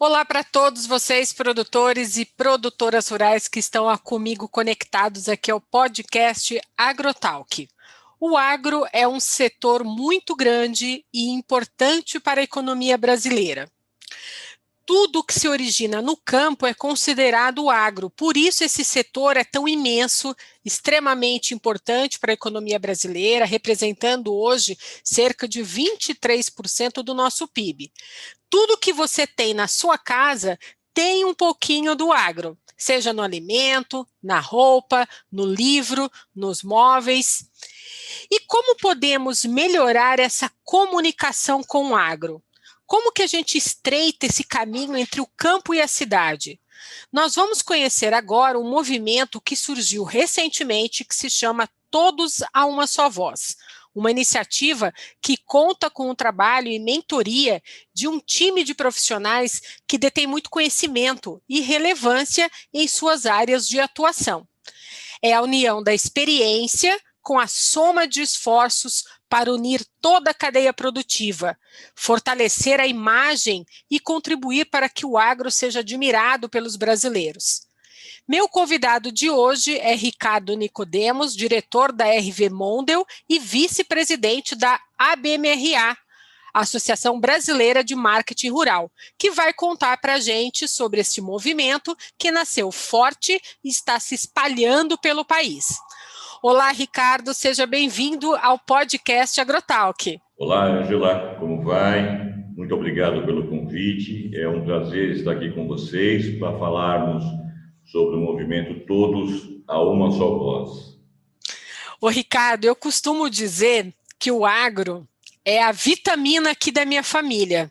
Olá para todos vocês, produtores e produtoras rurais que estão comigo conectados aqui ao podcast AgroTalk. O agro é um setor muito grande e importante para a economia brasileira. Tudo que se origina no campo é considerado agro, por isso esse setor é tão imenso, extremamente importante para a economia brasileira, representando hoje cerca de 23% do nosso PIB. Tudo que você tem na sua casa tem um pouquinho do agro, seja no alimento, na roupa, no livro, nos móveis. E como podemos melhorar essa comunicação com o agro? Como que a gente estreita esse caminho entre o campo e a cidade? Nós vamos conhecer agora um movimento que surgiu recentemente que se chama Todos a uma Só Voz. Uma iniciativa que conta com o trabalho e mentoria de um time de profissionais que detém muito conhecimento e relevância em suas áreas de atuação. É a união da experiência com a soma de esforços para unir toda a cadeia produtiva, fortalecer a imagem e contribuir para que o agro seja admirado pelos brasileiros. Meu convidado de hoje é Ricardo Nicodemos, diretor da RV Mondel e vice-presidente da ABMRA, Associação Brasileira de Marketing Rural, que vai contar para a gente sobre este movimento que nasceu forte e está se espalhando pelo país. Olá, Ricardo, seja bem-vindo ao podcast AgroTalk. Olá, Angela, como vai? Muito obrigado pelo convite. É um prazer estar aqui com vocês para falarmos sobre o movimento Todos a uma Só Voz. Ô, Ricardo, eu costumo dizer que o agro é a vitamina aqui da minha família.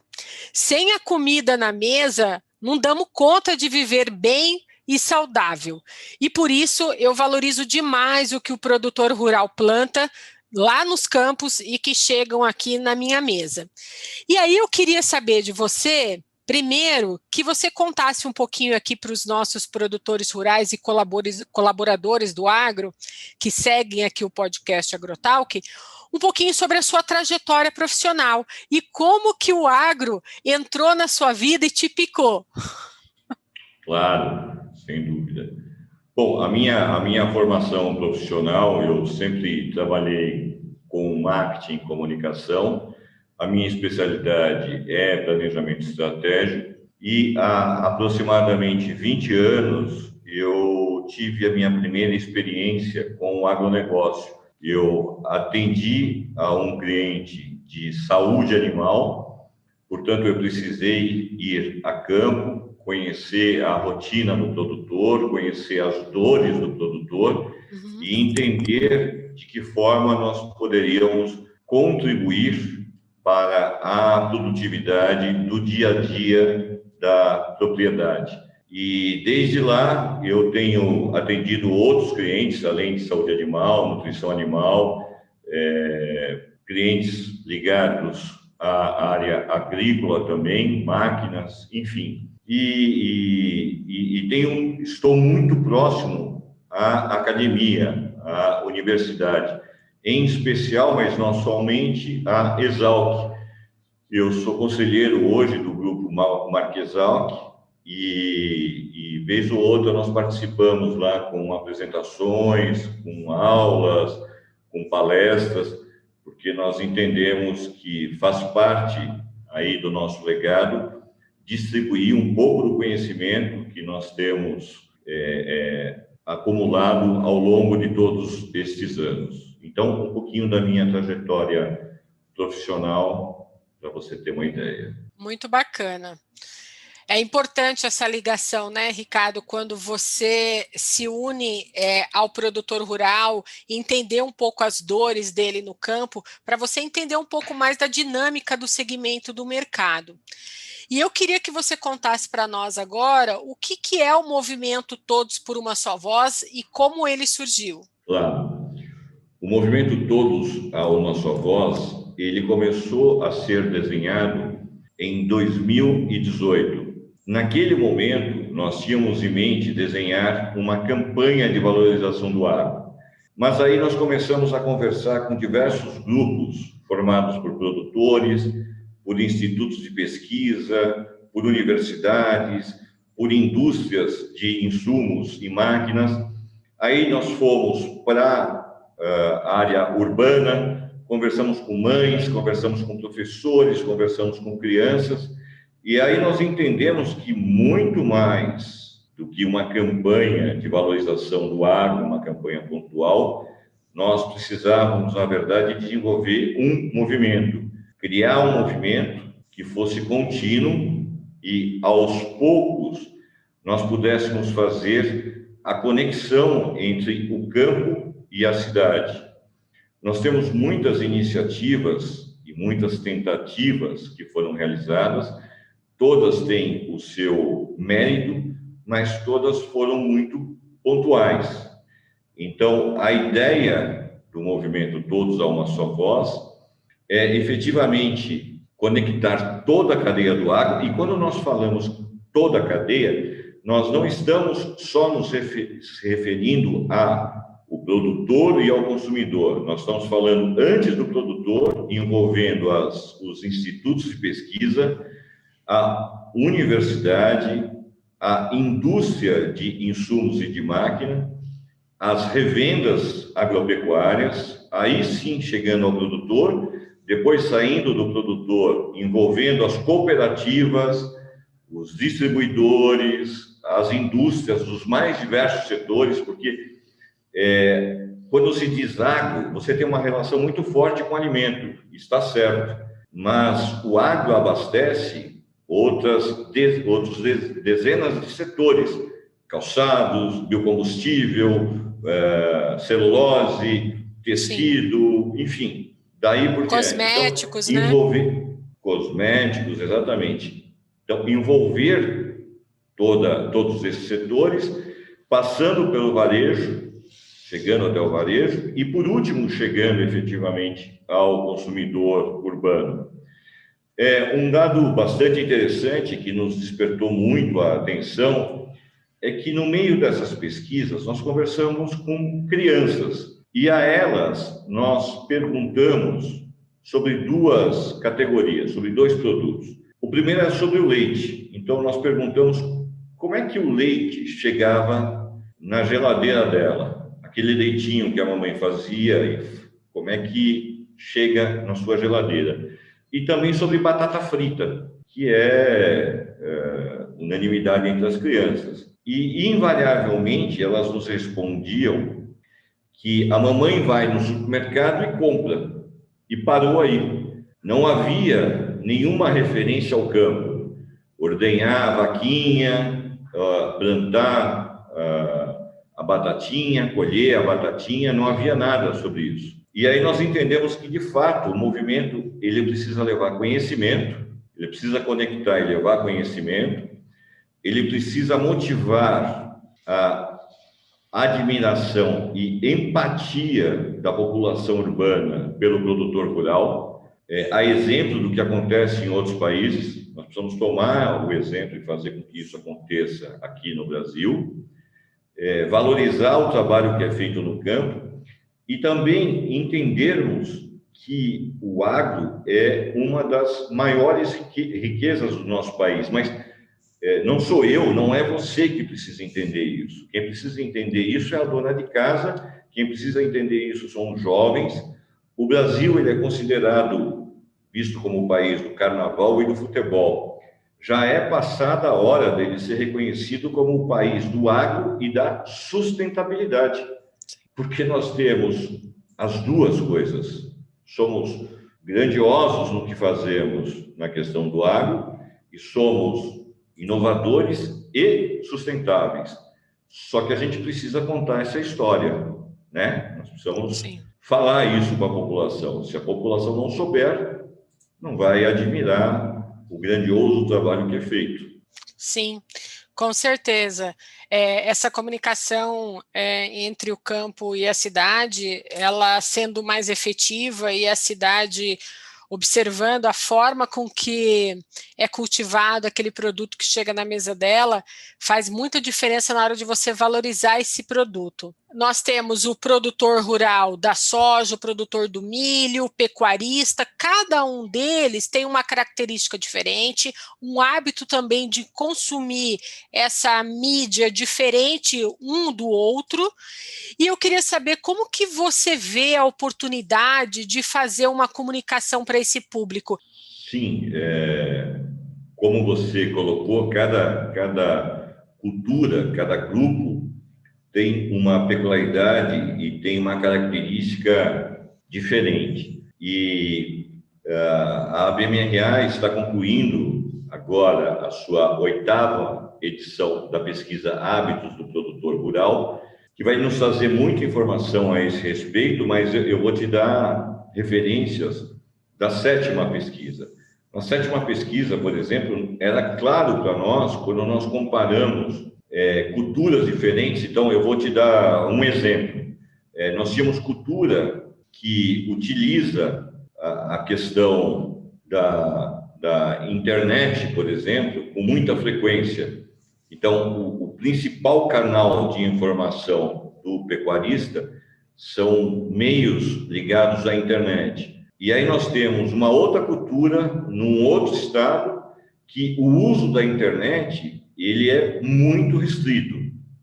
Sem a comida na mesa, não damos conta de viver bem e saudável. E por isso eu valorizo demais o que o produtor rural planta lá nos campos e que chegam aqui na minha mesa. E aí eu queria saber de você, primeiro, que você contasse um pouquinho aqui para os nossos produtores rurais e colaboradores do agro, que seguem aqui o podcast AgroTalk, um pouquinho sobre a sua trajetória profissional e como que o agro entrou na sua vida e te picou. Claro, sem dúvida. Bom, a minha formação profissional, eu sempre trabalhei com marketing e comunicação. A minha especialidade é planejamento estratégico e há aproximadamente 20 anos eu tive a minha primeira experiência com o agronegócio. Eu atendi a um cliente de saúde animal, portanto eu precisei ir a campo, conhecer a rotina do produtor, conhecer as dores do produtor e entender de que forma nós poderíamos contribuir para a produtividade do dia a dia da propriedade. E desde lá eu tenho atendido outros clientes, além de saúde animal, nutrição animal, clientes ligados à área agrícola também, máquinas, enfim. Estou muito próximo à academia, à universidade, em especial, mas não somente, à Exalc. Eu sou conselheiro hoje do grupo Marquesalc e vez ou outra nós participamos lá com apresentações, com aulas, com palestras, porque nós entendemos que faz parte aí do nosso legado distribuir um pouco do conhecimento que nós temos acumulado ao longo de todos estes anos. Então, um pouquinho da minha trajetória profissional, para você ter uma ideia. Muito bacana. É importante essa ligação, né, Ricardo, quando você se une ao produtor rural, entender um pouco as dores dele no campo, para você entender um pouco mais da dinâmica do segmento do mercado. E eu queria que você contasse para nós agora o que é o movimento Todos por uma Só Voz e como ele surgiu. Claro. O movimento Todos a uma Só Voz, ele começou a ser desenhado em 2018. Naquele momento, nós tínhamos em mente desenhar uma campanha de valorização do agro. Mas aí nós começamos a conversar com diversos grupos formados por produtores, por institutos de pesquisa, por universidades, por indústrias de insumos e máquinas. Aí nós fomos para a área urbana, conversamos com mães, conversamos com professores, conversamos com crianças, e aí nós entendemos que muito mais do que uma campanha de valorização do agro, uma campanha pontual, nós precisávamos, na verdade, desenvolver um movimento, criar um movimento que fosse contínuo e, aos poucos, nós pudéssemos fazer a conexão entre o campo e a cidade. Nós temos muitas iniciativas e muitas tentativas que foram realizadas, todas têm o seu mérito, mas todas foram muito pontuais. Então, a ideia do movimento Todos a uma Só Voz é efetivamente conectar toda a cadeia do agro, e quando nós falamos toda a cadeia, nós não estamos só nos referindo ao produtor e ao consumidor. Nós estamos falando antes do produtor, envolvendo os institutos de pesquisa, a universidade, a indústria de insumos e de máquina, as revendas agropecuárias, aí sim chegando ao produtor, depois saindo do produtor, envolvendo as cooperativas, os distribuidores, as indústrias dos mais diversos setores, porque quando se diz agro, você tem uma relação muito forte com o alimento, está certo, mas o agro abastece outras dezenas de setores, calçados, biocombustível, celulose, tecido, sim, enfim, daí por diante. Cosméticos, então, envolver cosméticos, exatamente. Então, envolver todos esses setores, passando pelo varejo, chegando até o varejo, e por último, chegando efetivamente ao consumidor urbano. Um dado bastante interessante que nos despertou muito a atenção é que no meio dessas pesquisas nós conversamos com crianças e a elas nós perguntamos sobre duas categorias, sobre dois produtos. O primeiro é sobre o leite. Então nós perguntamos como é que o leite chegava na geladeira dela, aquele leitinho que a mamãe fazia, e como é que chega na sua geladeira. E também sobre batata frita, que é unanimidade entre as crianças. E, invariavelmente, elas nos respondiam que a mamãe vai no supermercado e compra, e parou aí. Não havia nenhuma referência ao campo. Ordenhar a vaquinha, plantar a batatinha, colher a batatinha, não havia nada sobre isso. E aí nós entendemos que, de fato, o movimento ele precisa levar conhecimento, ele precisa conectar e levar conhecimento, ele precisa motivar a admiração e empatia da população urbana pelo produtor rural. A exemplo do que acontece em outros países, nós precisamos tomar o exemplo e fazer com que isso aconteça aqui no Brasil, valorizar o trabalho que é feito no campo e também entendermos que o agro é uma das maiores riquezas do nosso país, mas não sou eu, não é você que precisa entender isso. Quem precisa entender isso é a dona de casa, quem precisa entender isso são os jovens. O Brasil ele é considerado, visto como o país do carnaval e do futebol. Já é passada a hora dele ser reconhecido como o país do agro e da sustentabilidade, porque nós temos as duas coisas. Somos grandiosos no que fazemos na questão do agro e somos inovadores e sustentáveis. Só que a gente precisa contar essa história, né? Nós precisamos falar isso para a população. Se a população não souber, não vai admirar o grandioso trabalho que é feito. Sim, com certeza. Essa comunicação entre o campo e a cidade, ela sendo mais efetiva e a cidade observando a forma com que é cultivado aquele produto que chega na mesa dela, faz muita diferença na hora de você valorizar esse produto. Nós temos o produtor rural da soja, o produtor do milho, o pecuarista, cada um deles tem uma característica diferente, um hábito também de consumir essa mídia diferente um do outro, e eu queria saber como que você vê a oportunidade de fazer uma comunicação para esse público. Sim, como você colocou, cada cultura, cada grupo tem uma peculiaridade e tem uma característica diferente. E a ABMRA está concluindo agora a sua 8ª edição da pesquisa Hábitos do Produtor Rural, que vai nos trazer muita informação a esse respeito, mas eu vou te dar referências da 7ª pesquisa. Na 7ª pesquisa, por exemplo, era claro para nós, quando nós comparamos culturas diferentes. Então, eu vou te dar um exemplo. Nós tínhamos cultura que utiliza a questão da internet, por exemplo, com muita frequência. Então, o principal canal de informação do pecuarista são meios ligados à internet. E aí nós temos uma outra cultura, num outro estado, que o uso da internet ele é muito restrito,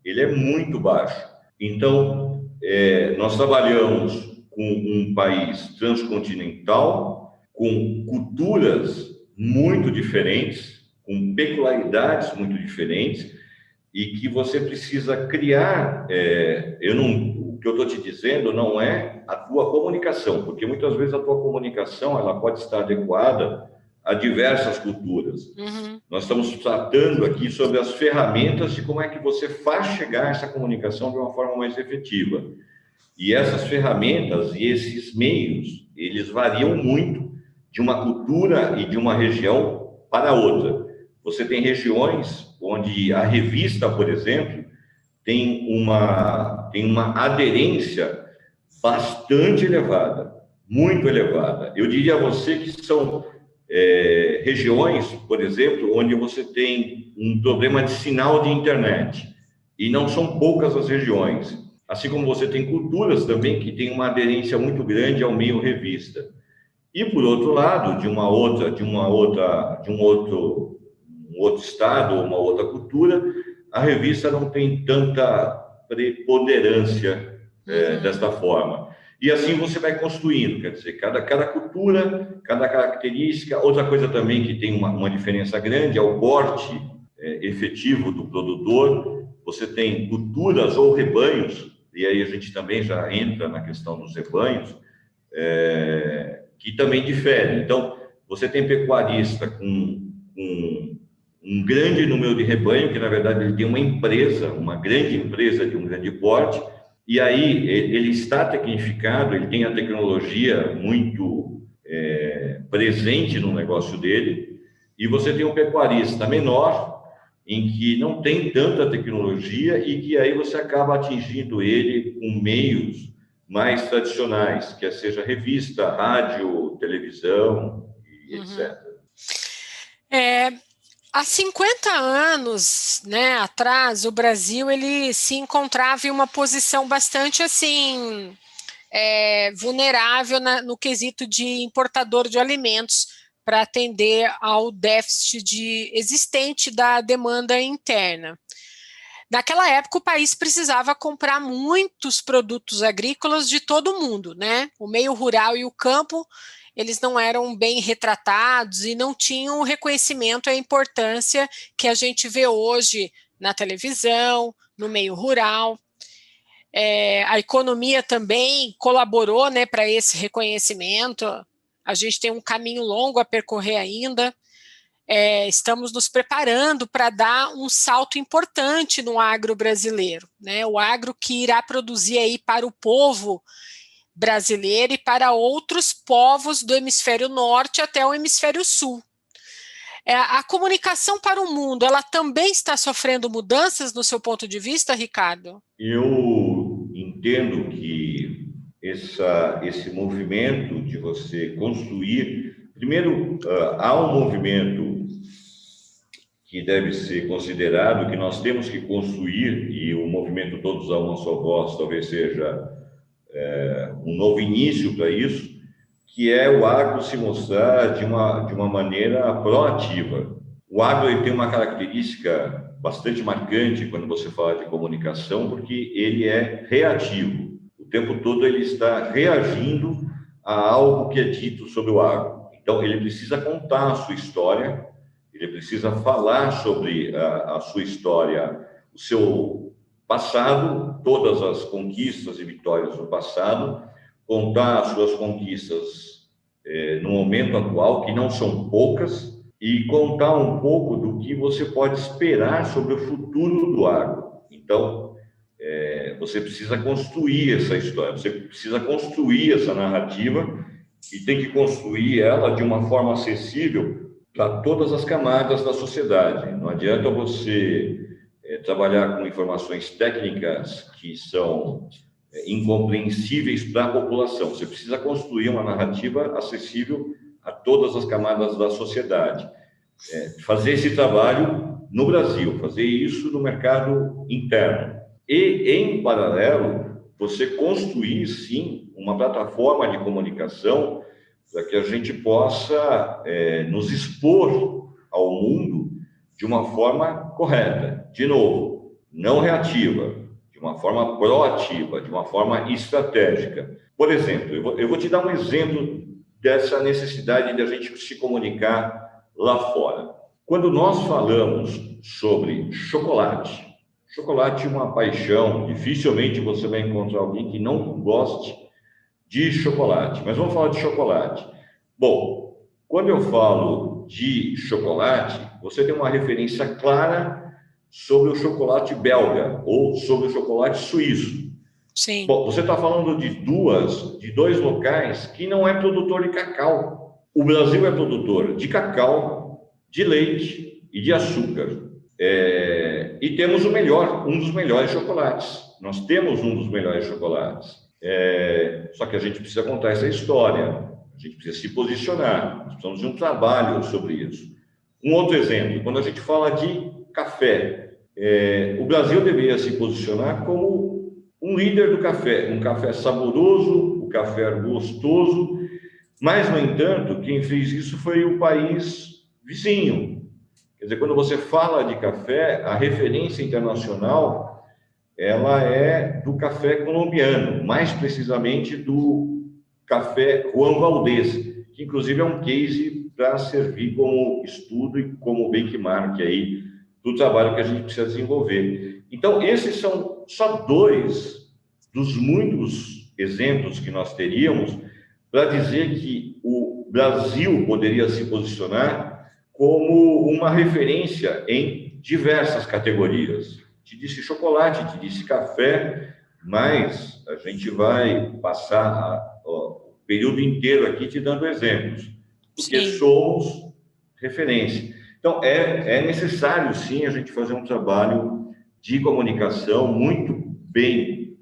ele é muito baixo. Então, nós trabalhamos com um país transcontinental, com culturas muito diferentes, com peculiaridades muito diferentes, e que você precisa criar. O que eu estou te dizendo não é a tua comunicação, porque muitas vezes a tua comunicação ela pode estar adequada a diversas culturas. Uhum. Nós estamos tratando aqui sobre as ferramentas de como é que você faz chegar essa comunicação de uma forma mais efetiva. E essas ferramentas e esses meios, eles variam muito de uma cultura e de uma região para outra. Você tem regiões onde a revista, por exemplo, tem uma aderência bastante elevada, muito elevada. Eu diria a você que são regiões, por exemplo, onde você tem um problema de sinal de internet, e não são poucas as regiões. Assim como você tem culturas também que têm uma aderência muito grande ao meio revista. E por outro lado, de um outro estado, uma outra cultura, a revista não tem tanta preponderância desta forma. E assim você vai construindo, quer dizer, cada cultura, cada característica. Outra coisa também que tem uma diferença grande é o porte efetivo do produtor. Você tem culturas ou rebanhos, e aí a gente também já entra na questão dos rebanhos, que também diferem. Então, você tem pecuarista com um grande número de rebanho, que na verdade ele tem uma grande empresa de um grande porte, e aí ele está tecnificado, ele tem a tecnologia muito presente no negócio dele, e você tem um pecuarista menor, em que não tem tanta tecnologia e que aí você acaba atingindo ele com meios mais tradicionais, que seja revista, rádio, televisão, e etc. Há 50 anos, né, atrás, o Brasil ele se encontrava em uma posição bastante assim vulnerável no quesito de importador de alimentos para atender ao déficit existente da demanda interna. Naquela época, o país precisava comprar muitos produtos agrícolas de todo mundo, né? O meio rural e o campo, eles não eram bem retratados e não tinham o reconhecimento e a importância que a gente vê hoje na televisão, no meio rural. A economia também colaborou, né, para esse reconhecimento. A gente tem um caminho longo a percorrer ainda. Estamos nos preparando para dar um salto importante no agro brasileiro, né? O agro que irá produzir aí para o povo brasileiro e para outros povos do hemisfério norte até o hemisfério sul. A comunicação para o mundo, ela também está sofrendo mudanças no seu ponto de vista, Ricardo? Eu entendo que esse movimento de você construir... Primeiro, há um movimento que deve ser considerado, que nós temos que construir, e o movimento Todos a Uma Só Voz talvez seja um novo início para isso, que é o agro se mostrar de uma maneira proativa. O agro ele tem uma característica bastante marcante quando você fala de comunicação, porque ele é reativo. O tempo todo ele está reagindo a algo que é dito sobre o agro. Então, ele precisa contar a sua história, ele precisa falar sobre a sua história, o seu passado, todas as conquistas e vitórias do passado, contar as suas conquistas no momento atual, que não são poucas, e contar um pouco do que você pode esperar sobre o futuro do agro. Então, você precisa construir essa história, você precisa construir essa narrativa e tem que construir ela de uma forma acessível para todas as camadas da sociedade. Não adianta você trabalhar com informações técnicas que são incompreensíveis para a população. Você precisa construir uma narrativa acessível a todas as camadas da sociedade. Fazer esse trabalho no Brasil, fazer isso no mercado interno. E, em paralelo, você construir, sim, uma plataforma de comunicação para que a gente possa nos expor ao mundo de uma forma correta. De novo, não reativa, de uma forma proativa, de uma forma estratégica. Por exemplo, eu vou te dar um exemplo dessa necessidade de a gente se comunicar lá fora. Quando nós falamos sobre chocolate é uma paixão, dificilmente você vai encontrar alguém que não goste de chocolate, mas vamos falar de chocolate. Bom, quando eu falo de chocolate, você tem uma referência clara sobre o chocolate belga ou sobre o chocolate suíço. Sim. Bom, você está falando de dois locais que não é produtor de cacau. O Brasil é produtor de cacau, de leite e de açúcar. E temos um dos melhores chocolates. Nós temos um dos melhores chocolates. Só que a gente precisa contar essa história, a gente precisa se posicionar, nós precisamos de um trabalho sobre isso. Um outro exemplo, quando a gente fala de café, o Brasil deveria se posicionar como um líder do café, um café saboroso, um café gostoso, mas, no entanto, quem fez isso foi o país vizinho. Quer dizer, quando você fala de café, a referência internacional, ela é do café colombiano, mais precisamente do café Juan Valdez, que inclusive é um case para servir como estudo e como benchmark aí do trabalho que a gente precisa desenvolver. Então, esses são só dois dos muitos exemplos que nós teríamos para dizer que o Brasil poderia se posicionar como uma referência em diversas categorias. Te disse chocolate, te disse café, mas a gente vai passar o período inteiro aqui te dando exemplos, porque Sim. somos referência. Então, é necessário, sim, a gente fazer um trabalho de comunicação muito bem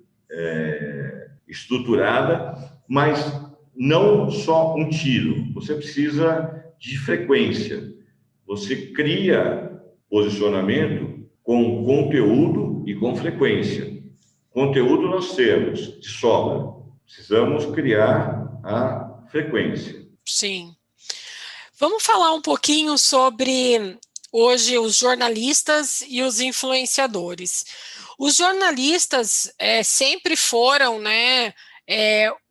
estruturada, mas não só um tiro. Você precisa de frequência. Você cria posicionamento com conteúdo e com frequência. Conteúdo nós temos de sobra. Precisamos criar a frequência. Sim. Vamos falar um pouquinho sobre, hoje, os jornalistas e os influenciadores. Os jornalistas sempre foram, né,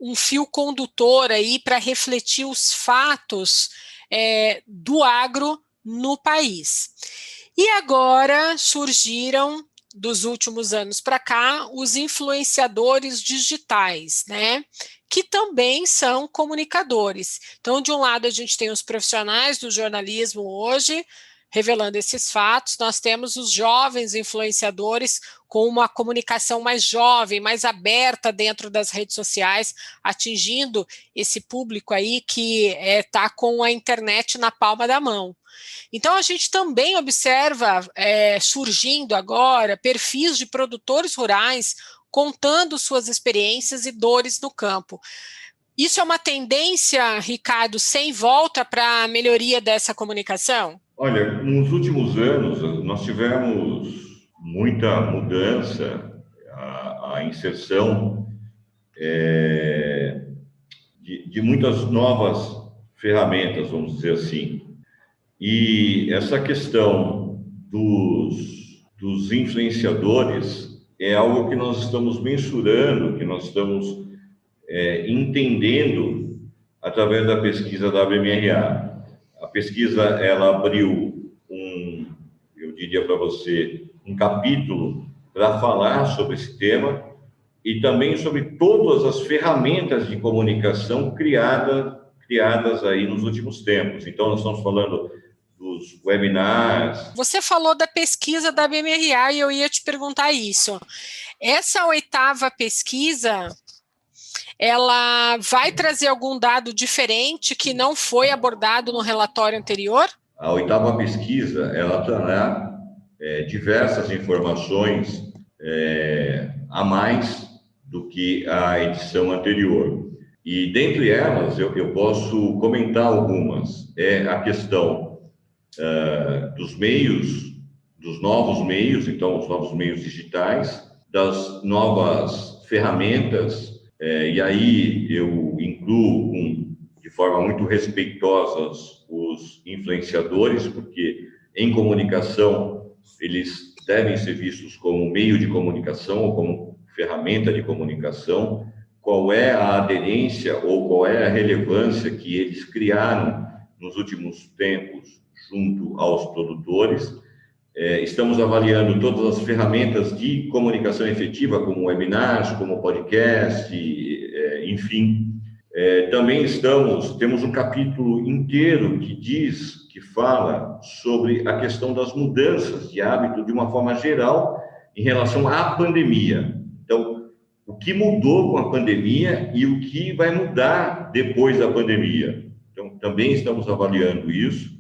um fio condutor aí para refletir os fatos do agro no país. E agora surgiram, dos últimos anos para cá, os influenciadores digitais, né? Que também são comunicadores. Então, de um lado, a gente tem os profissionais do jornalismo hoje, revelando esses fatos, nós temos os jovens influenciadores com uma comunicação mais jovem, mais aberta dentro das redes sociais, atingindo esse público aí que está com a internet na palma da mão. Então, a gente também observa surgindo agora perfis de produtores rurais contando suas experiências e dores no campo. Isso é uma tendência, Ricardo, sem volta para a melhoria dessa comunicação? Olha, nos últimos anos, nós tivemos muita mudança, a inserção de muitas novas ferramentas, vamos dizer assim. E essa questão dos influenciadores é algo que nós estamos mensurando, que nós estamos entendendo através da pesquisa da WMRA. A pesquisa, ela abriu eu diria para você, um capítulo para falar sobre esse tema e também sobre todas as ferramentas de comunicação criadas aí nos últimos tempos. Então, nós estamos falando dos webinars. Você falou da pesquisa da BMRA e eu ia te perguntar isso. Essa 8ª pesquisa, ela vai trazer algum dado diferente que não foi abordado no relatório anterior? A 8ª pesquisa, ela trará diversas informações a mais do que a edição anterior. E, dentre elas, eu posso comentar algumas. É a questão dos meios, dos novos meios, então, os novos meios digitais, das novas ferramentas, e aí eu incluo, de forma muito respeitosa, os influenciadores, porque em comunicação eles devem ser vistos como meio de comunicação ou como ferramenta de comunicação. Qual é a aderência ou qual é a relevância que eles criaram nos últimos tempos junto aos produtores. Estamos avaliando todas as ferramentas de comunicação efetiva, como webinars, como podcast, enfim. Também temos um capítulo inteiro que fala sobre a questão das mudanças de hábito de uma forma geral em relação à pandemia. Então, o que mudou com a pandemia e o que vai mudar depois da pandemia. Então, também estamos avaliando isso.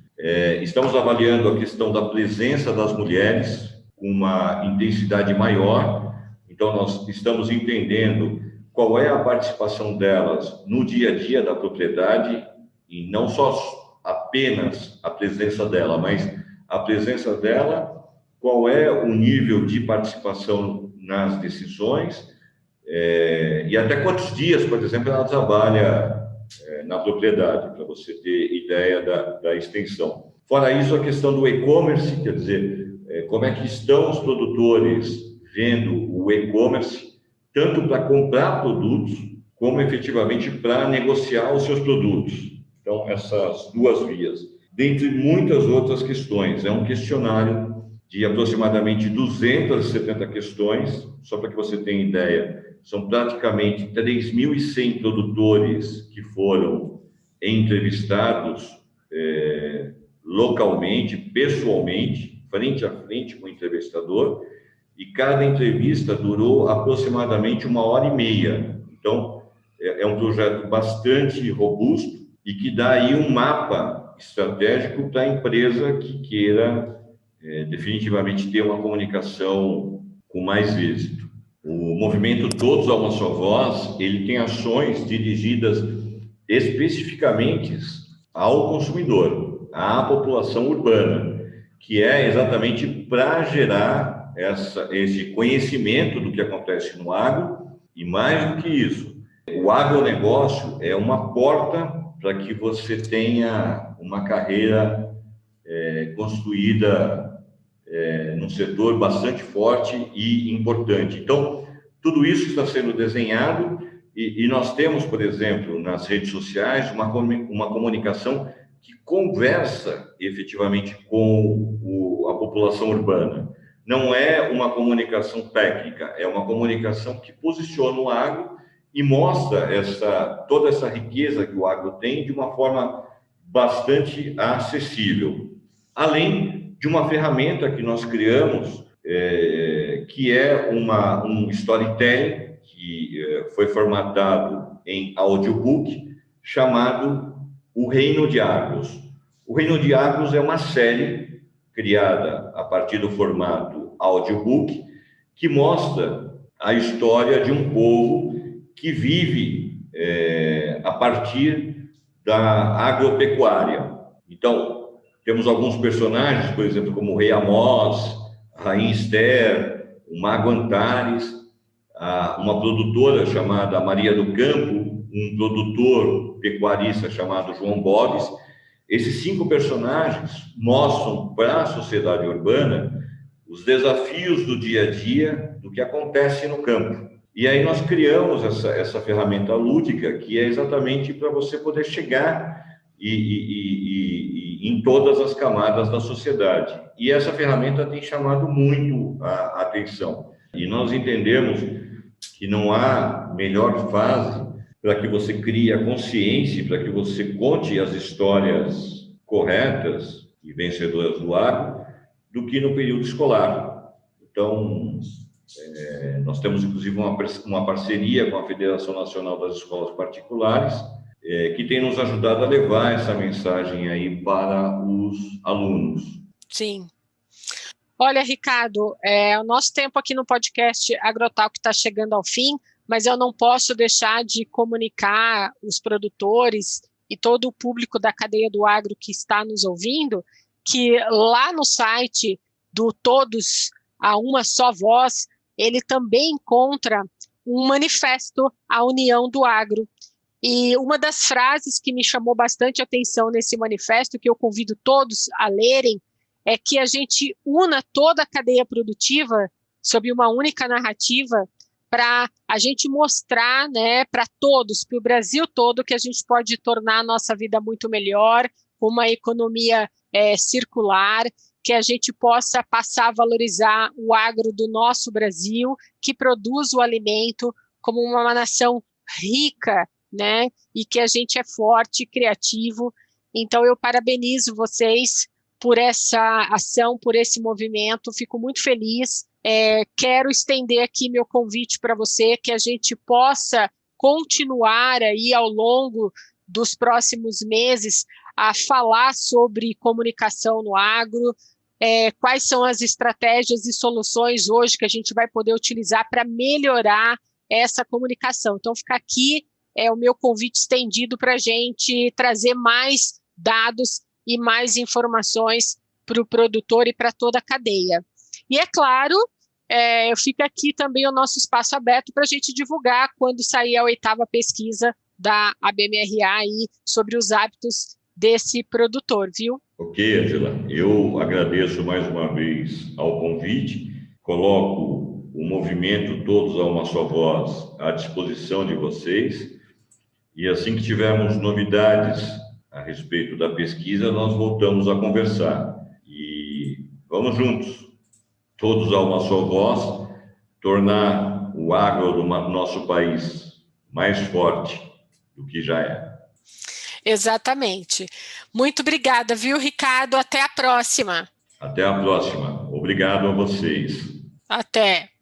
Estamos avaliando a questão da presença das mulheres com uma intensidade maior. Então, nós estamos entendendo qual é a participação delas no dia a dia da propriedade, e não só apenas a presença dela, mas a presença dela, qual é o nível de participação nas decisões, e até quantos dias, por exemplo, ela trabalha na propriedade, para você ter ideia da extensão. Fora isso, a questão do e-commerce, quer dizer, como é que estão os produtores vendo o e-commerce, tanto para comprar produtos, como efetivamente para negociar os seus produtos. Então, essas duas vias. Dentre muitas outras questões, é um questionário de aproximadamente 270 questões, só para que você tenha ideia, são praticamente 3.100 produtores que foram entrevistados localmente, pessoalmente, frente a frente com o entrevistador, e cada entrevista durou aproximadamente 1h30. Então, é um projeto bastante robusto e que dá aí um mapa estratégico para a empresa que queira definitivamente ter uma comunicação com mais êxito. O movimento Todos a uma Só Voz, ele tem ações dirigidas especificamente ao consumidor, à população urbana, que é exatamente para gerar esse conhecimento do que acontece no agro, e mais do que isso, o agronegócio é uma porta para que você tenha uma carreira construída num setor bastante forte e importante. Então, tudo isso está sendo desenhado e nós temos, por exemplo, nas redes sociais, uma comunicação que conversa efetivamente com a população urbana. Não é uma comunicação técnica, é uma comunicação que posiciona o agro e mostra toda essa riqueza que o agro tem de uma forma bastante acessível. Além de uma ferramenta que nós criamos, que é um storytelling, que foi formatado em audiobook, chamado O Reino de Agros. O Reino de Agros é uma série criada a partir do formato audiobook, que mostra a história de um povo que vive a partir da agropecuária. Então, Temos alguns personagens, por exemplo, como o Rei Amós, a Rainha Esther, o Mago Antares, uma produtora chamada Maria do Campo, um produtor pecuarista chamado João Boves. Esses 5 personagens mostram para a sociedade urbana os desafios do dia a dia, do que acontece no campo. E aí nós criamos essa ferramenta lúdica, que é exatamente para você poder chegar em todas as camadas da sociedade. E essa ferramenta tem chamado muito a atenção. E nós entendemos que não há melhor fase para que você crie a consciência, para que você conte as histórias corretas e vencedoras do agro, do que no período escolar. Então, nós temos, inclusive, uma parceria com a Federação Nacional das Escolas Particulares, que tem nos ajudado a levar essa mensagem aí para os alunos. Sim. Olha, Ricardo, o nosso tempo aqui no podcast Agrotalk está chegando ao fim, mas eu não posso deixar de comunicar os produtores e todo o público da cadeia do agro que está nos ouvindo, que lá no site do Todos a Uma Só Voz, ele também encontra um manifesto à União do Agro. E uma das frases que me chamou bastante atenção nesse manifesto, que eu convido todos a lerem, é que a gente una toda a cadeia produtiva sob uma única narrativa para a gente mostrar, né, para todos, para o Brasil todo, que a gente pode tornar a nossa vida muito melhor, com uma economia circular, que a gente possa passar a valorizar o agro do nosso Brasil, que produz o alimento como uma nação rica, né, e que a gente é forte e criativo. Então, eu parabenizo vocês por essa ação, por esse movimento, fico muito feliz. Quero estender aqui meu convite para você, que a gente possa continuar aí ao longo dos próximos meses a falar sobre comunicação no agro, quais são as estratégias e soluções hoje que a gente vai poder utilizar para melhorar essa comunicação. Então, fica aqui o meu convite estendido para a gente trazer mais dados e mais informações para o produtor e para toda a cadeia. E, é claro, fica aqui também o nosso espaço aberto para a gente divulgar quando sair a 8ª pesquisa da ABMRA aí sobre os hábitos desse produtor, viu? Ok, Angela. Eu agradeço mais uma vez ao convite, coloco o movimento Todos a Uma Só Voz à disposição de vocês, e assim que tivermos novidades a respeito da pesquisa, nós voltamos a conversar. E vamos juntos, todos a uma só voz, tornar o agro do nosso país mais forte do que já é. Exatamente. Muito obrigada, viu, Ricardo? Até a próxima. Até a próxima. Obrigado a vocês. Até.